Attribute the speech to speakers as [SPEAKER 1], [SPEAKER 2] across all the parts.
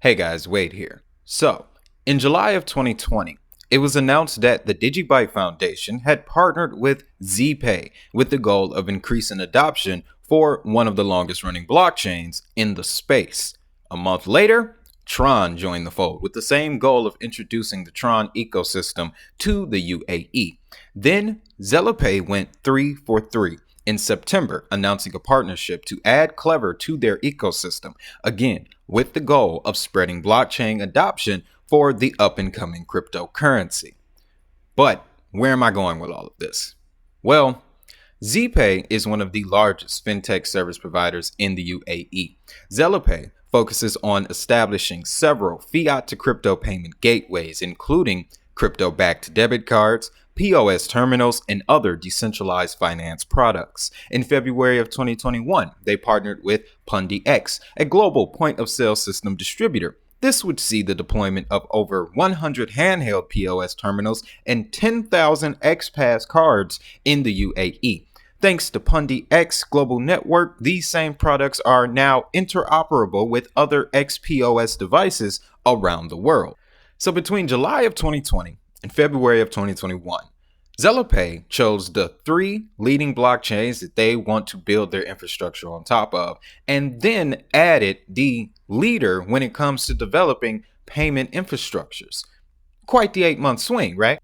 [SPEAKER 1] Hey guys, Wade here. So, in July of 2020, it was announced that the Digibyte Foundation had partnered with Zpay with the goal of increasing adoption for one of the longest running blockchains in the space. A month later, Tron joined the fold with the same goal of introducing the Tron ecosystem to the UAE. Then, Zpay went 3 for 3 in September, announcing a partnership to add Klever to their ecosystem, again with the goal of spreading blockchain adoption for the up-and-coming cryptocurrency. But where am I going with all of this? Well, Zpay is one of the largest fintech service providers in the UAE. Zpay focuses on establishing several fiat to crypto payment gateways, including crypto-backed debit cards, POS terminals, and other decentralized finance products. In February of 2021, they partnered with PundiX, a global point-of-sale system distributor. This would see the deployment of over 100 handheld POS terminals and 10,000 XPass cards in the UAE. Thanks to PundiX global network, these same products are now interoperable with other XPOS devices around the world. So between July of 2020 and February of 2021, Zpay chose the 3 leading blockchains that they want to build their infrastructure on top of, and then added the leader when it comes to developing payment infrastructures. Quite the 8-month swing, right?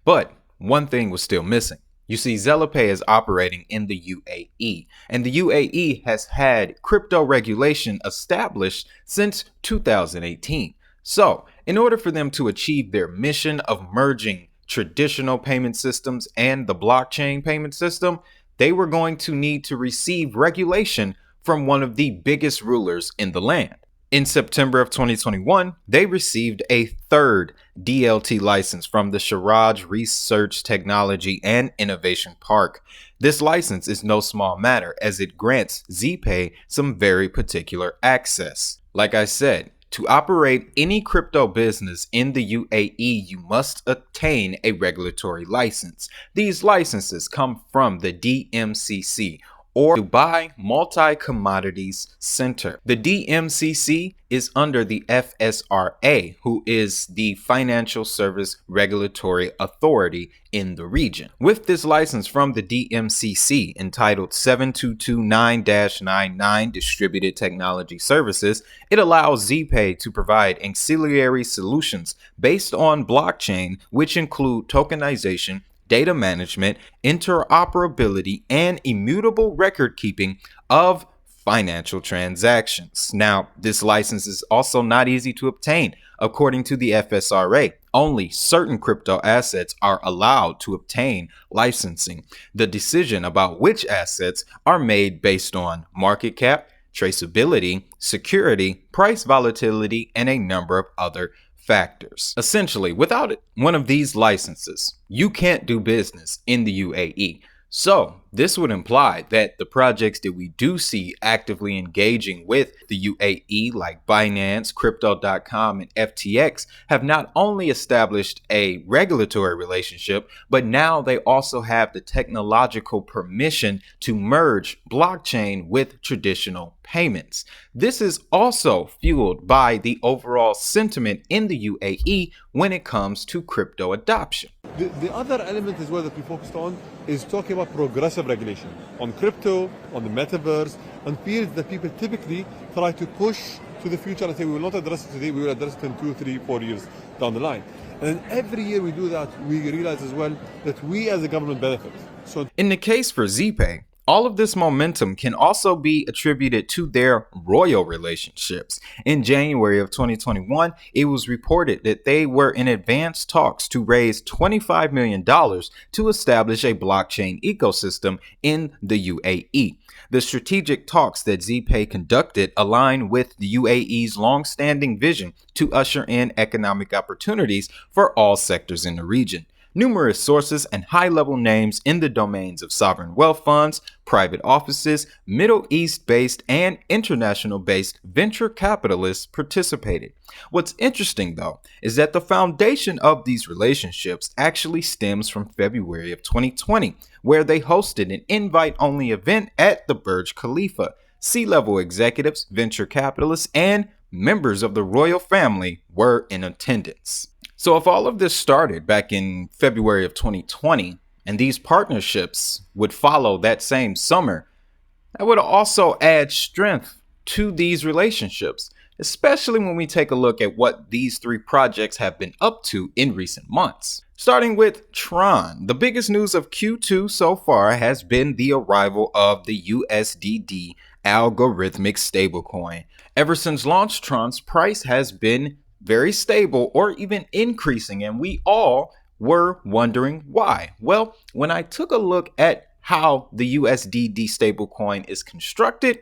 [SPEAKER 1] But one thing was still missing. You see, Zpay is operating in the UAE, and the UAE has had crypto regulation established since 2018. So, in order for them to achieve their mission of merging traditional payment systems and the blockchain payment system, they were going to need to receive regulation from one of the biggest rulers in the land. In September of 2021, they received a third DLT license from the Sharaj Research Technology and Innovation Park. This license is no small matter, as it grants Zpay some very particular access. Like I said, to operate any crypto business in the UAE, you must obtain a regulatory license. These licenses come from the DMCC, or Dubai Multi-Commodities Center. The DMCC is under the FSRA, who is the Financial Service Regulatory Authority in the region. With this license from the DMCC entitled 7229-99 Distributed Technology Services, it allows Zpay to provide ancillary solutions based on blockchain, which include tokenization, data management, interoperability, and immutable record keeping of financial transactions. Now, this license is also not easy to obtain. According to the FSRA, only certain crypto assets are allowed to obtain licensing. The decision about which assets are made based on market cap, traceability, security, price volatility, and a number of other factors. Essentially, without one of these licenses, you can't do business in the UAE. So this would imply that the projects that we do see actively engaging with the UAE, like Binance, Crypto.com, and FTX, have not only established a regulatory relationship, but now they also have the technological permission to merge blockchain with traditional payments. This is also fueled by the overall sentiment in the UAE when it comes to crypto adoption.
[SPEAKER 2] The other element as well that we focused on is talking about progressive regulation on crypto, on the metaverse, on fields that people typically try to push to the future and say, we will not address it today, we will address it in 2, 3, 4 years down the line. And then every year we do that, we realize as well that we as a government benefit. So
[SPEAKER 1] in the case for Zpay, all of this momentum can also be attributed to their royal relationships. In January of 2021, it was reported that they were in advanced talks to raise $25 million to establish a blockchain ecosystem in the UAE. The strategic talks that Zpay conducted align with the UAE's long-standing vision to usher in economic opportunities for all sectors in the region. Numerous sources and high-level names in the domains of sovereign wealth funds, private offices, Middle East-based and international-based venture capitalists participated. What's interesting, though, is that the foundation of these relationships actually stems from February of 2020, where they hosted an invite-only event at the Burj Khalifa. C-level executives, venture capitalists, and members of the royal family were in attendance. So if all of this started back in February of 2020, and these partnerships would follow that same summer, that would also add strength to these relationships, especially when we take a look at what these three projects have been up to in recent months. Starting with Tron, the biggest news of Q2 so far has been the arrival of the USDD algorithmic stablecoin. Ever since launch, Tron's price has been very stable or even increasing, and we all were wondering why. Well, when I took a look at how the USDD stablecoin is constructed,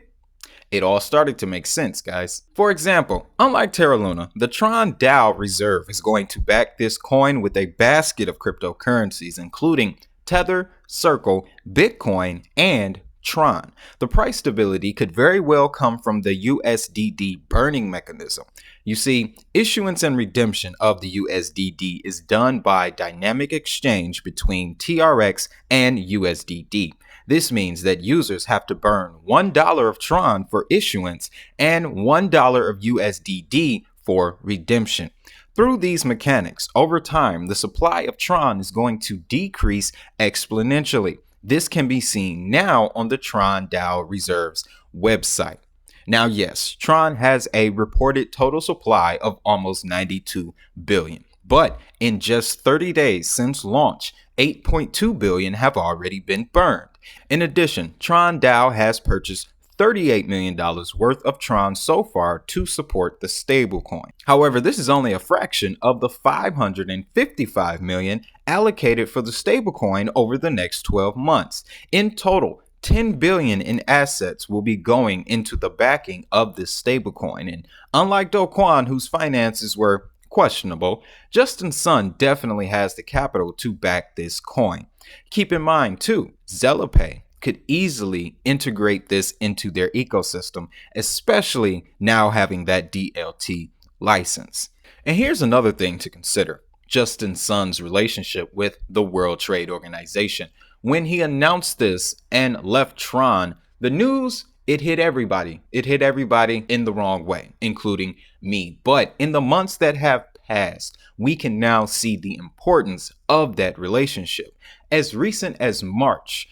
[SPEAKER 1] it all started to make sense, guys. For example, unlike Terra Luna, the Tron DAO reserve is going to back this coin with a basket of cryptocurrencies, including Tether, Circle, Bitcoin, and Tron. The price stability could very well come from the USDD burning mechanism. You see, issuance and redemption of the USDD is done by dynamic exchange between TRX and USDD. This means that users have to burn $1 of Tron for issuance and $1 of USDD for redemption. Through these mechanics, over time, the supply of Tron is going to decrease exponentially. This can be seen now on the Tron DAO Reserves website. Now, yes, Tron has a reported total supply of almost 92 billion, but in just 30 days since launch, 8.2 billion have already been burned. In addition, Tron DAO has purchased $38 million worth of Tron so far to support the stablecoin. However, this is only a fraction of the $555 million allocated for the stablecoin over the next 12 months. In total, $10 billion in assets will be going into the backing of this stablecoin. And unlike Do Kwon, whose finances were questionable, Justin Sun definitely has the capital to back this coin. Keep in mind too, Zpay could easily integrate this into their ecosystem, especially now having that DLT license. And here's another thing to consider: Justin Sun's relationship with the World Trade Organization. When he announced this and left Tron, the news, it hit everybody. It hit everybody in the wrong way, including me. But in the months that have passed, we can now see the importance of that relationship. As recent as March,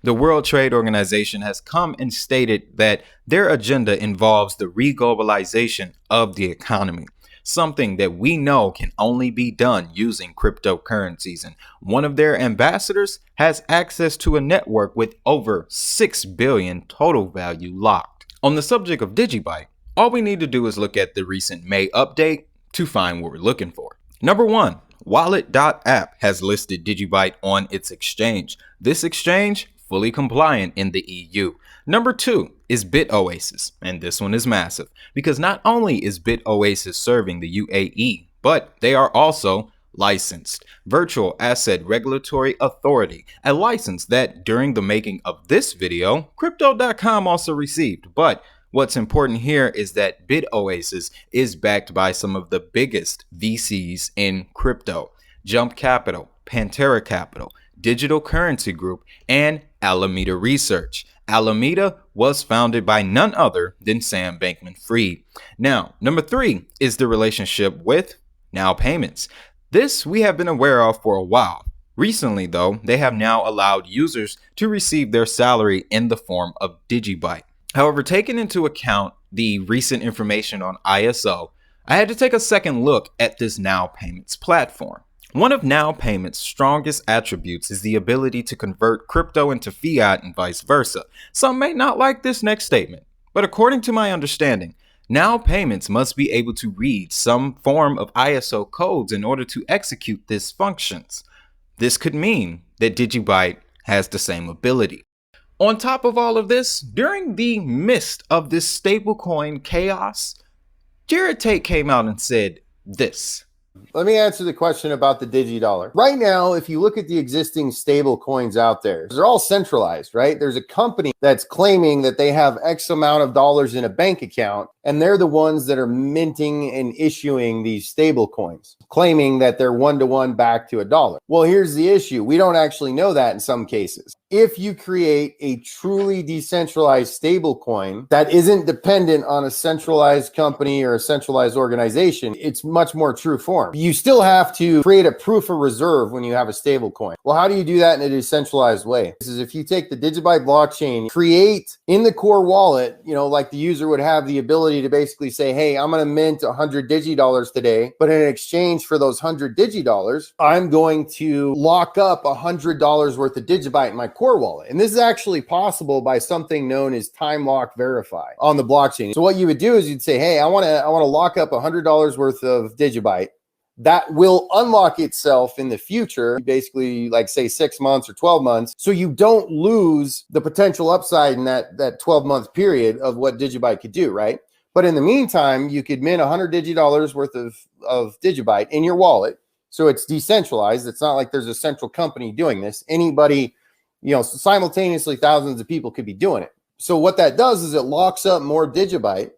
[SPEAKER 1] the World Trade Organization has come and stated that their agenda involves the reglobalization of the economy, something that we know can only be done using cryptocurrencies. And one of their ambassadors has access to a network with over 6 billion total value locked. On the subject of Digibyte, all we need to do is look at the recent May update to find what we're looking for. Number 1, Wallet.app has listed Digibyte on its exchange. This exchange, fully compliant in the EU. Number 2 is BitOasis, and this one is massive because not only is BitOasis serving the UAE, but they are also licensed. Virtual Asset Regulatory Authority, a license that during the making of this video, Crypto.com also received. But what's important here is that BitOasis is backed by some of the biggest VCs in crypto: Jump Capital, Pantera Capital, Digital Currency Group, and Alameda Research. Alameda was founded by none other than Sam Bankman-Fried. Now, number 3 is the relationship with Now Payments. This we have been aware of for a while. Recently, though, they have now allowed users to receive their salary in the form of Digibyte. However, taking into account the recent information on ISO, I had to take a second look at this Now Payments platform. One of Now Payments' strongest attributes is the ability to convert crypto into fiat and vice versa. Some may not like this next statement, but according to my understanding, Now Payments must be able to read some form of ISO codes in order to execute these functions. This could mean that Digibyte has the same ability. On top of all of this, during the midst of this stablecoin chaos, Jared Tate came out and said this.
[SPEAKER 3] Let me answer the question about the DigiDollar. Right now, if you look at the existing stable coins out there, they're all centralized, right? There's a company that's claiming that they have X amount of dollars in a bank account, And they're the ones that are minting and issuing these stable coins, claiming that they're one-to-one back to $1. Well, here's the issue. We don't actually know that in some cases. If you create a truly decentralized stable coin that isn't dependent on a centralized company or a centralized organization, it's much more true form. You still have to create a proof of reserve when you have a stable coin. Well, how do you do that in a decentralized way? This is if you take the Digibyte blockchain, create in the core wallet, like the user would have the ability to basically say, hey, I'm going to mint 100 DigiDollars today, but in exchange for those 100 DigiDollars, I'm going to lock up $100 worth of Digibyte in my core wallet. And this is actually possible by something known as time lock verify on the blockchain. So what you would do is you'd say, hey, I want to lock up $100 worth of Digibyte. That will unlock itself in the future, basically like say 6 months or 12 months. So you don't lose the potential upside in that 12-month period of what Digibyte could do, right? But in the meantime, you could mint 100 DigiDollars worth of Digibyte in your wallet. So it's decentralized. It's not like there's a central company doing this. Anybody, simultaneously thousands of people could be doing it. So what that does is it locks up more Digibyte,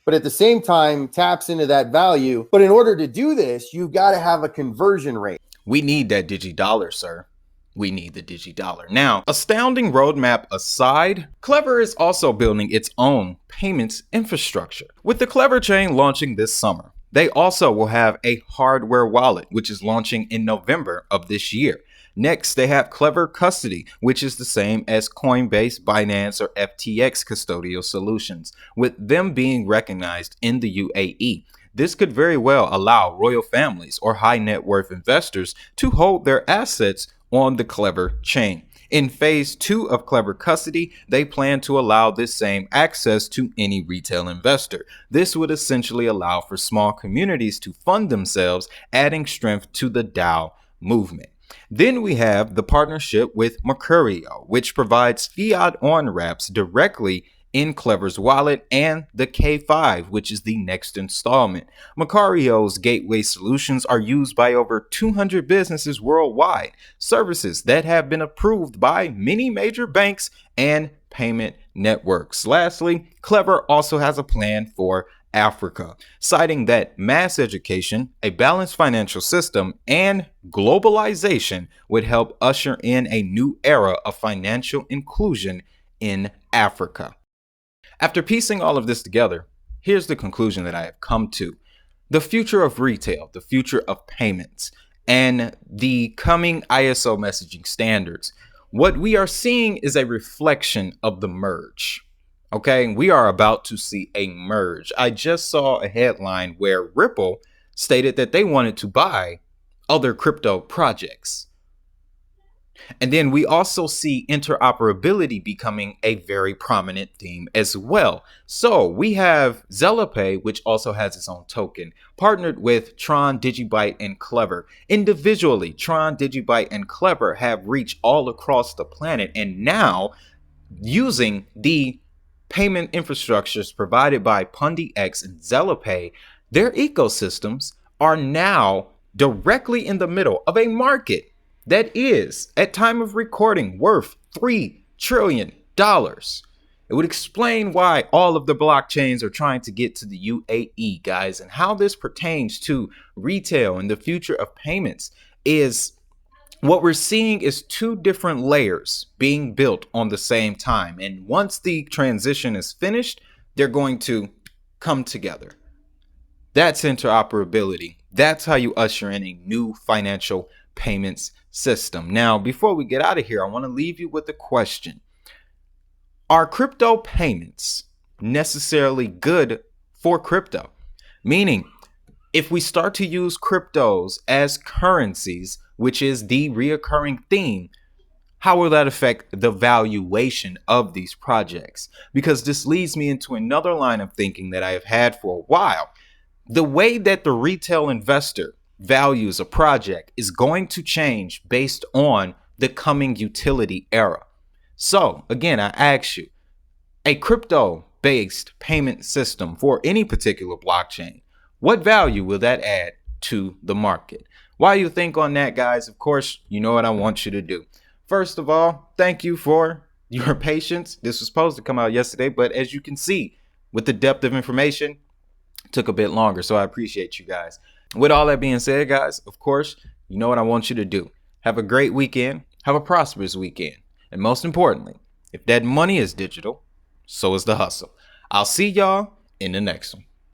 [SPEAKER 3] but at the same time taps into that value. But in order to do this, you've got to have a conversion rate.
[SPEAKER 1] We need that DigiDollar, sir. We need the DigiDollar. Now, astounding roadmap aside, Klever is also building its own payments infrastructure. With the Klever chain launching this summer, they also will have a hardware wallet, which is launching in November of this year. Next, they have Klever Custody, which is the same as Coinbase, Binance, or FTX custodial solutions, with them being recognized in the UAE. This could very well allow royal families or high net worth investors to hold their assets on the Klever chain. In phase 2 of Klever Custody, they plan to allow this same access to any retail investor. This would essentially allow for small communities to fund themselves, adding strength to the DAO movement. Then we have the partnership with Mercurio, which provides fiat on-ramps directly in Klever's wallet, and the K5, which is the next installment. Mercurio's gateway solutions are used by over 200 businesses worldwide, services that have been approved by many major banks and payment networks. Lastly, Klever also has a plan for Africa, citing that mass education, a balanced financial system, and globalization would help usher in a new era of financial inclusion in Africa. After piecing all of this together, here's the conclusion that I have come to. The future of retail, the future of payments, and the coming ISO messaging standards, what we are seeing is a reflection of the merge. Okay, we are about to see a merge. I just saw a headline where Ripple stated that they wanted to buy other crypto projects. And then we also see interoperability becoming a very prominent theme as well. So we have Zpay, which also has its own token, partnered with Tron, Digibyte, and Klever. Individually, Tron, Digibyte, and Klever have reach all across the planet, and now using the payment infrastructures provided by PundiX and Zpay, their ecosystems are now directly in the middle of a market that is, at time of recording, worth $3 trillion. It would explain why all of the blockchains are trying to get to the UAE, guys, and how this pertains to retail and the future of payments is what we're seeing is two different layers being built on the same time. And once the transition is finished, they're going to come together. That's interoperability. That's how you usher in a new financial payments system. Now, before we get out of here, I want to leave you with a question. Are crypto payments necessarily good for crypto? Meaning, if we start to use cryptos as currencies, which is the reoccurring theme, how will that affect the valuation of these projects? Because this leads me into another line of thinking that I have had for a while. The way that the retail investor values a project is going to change based on the coming utility era. So again, I ask you, a crypto-based payment system for any particular blockchain, what value will that add to the market? While you think on that, guys, of course, you know what I want you to do. First of all, thank you for your patience. This was supposed to come out yesterday, but as you can see, with the depth of information, took a bit longer. So I appreciate you guys. With all that being said, guys, of course, you know what I want you to do. Have a great weekend. Have a prosperous weekend. And most importantly, if that money is digital, so is the hustle. I'll see y'all in the next one.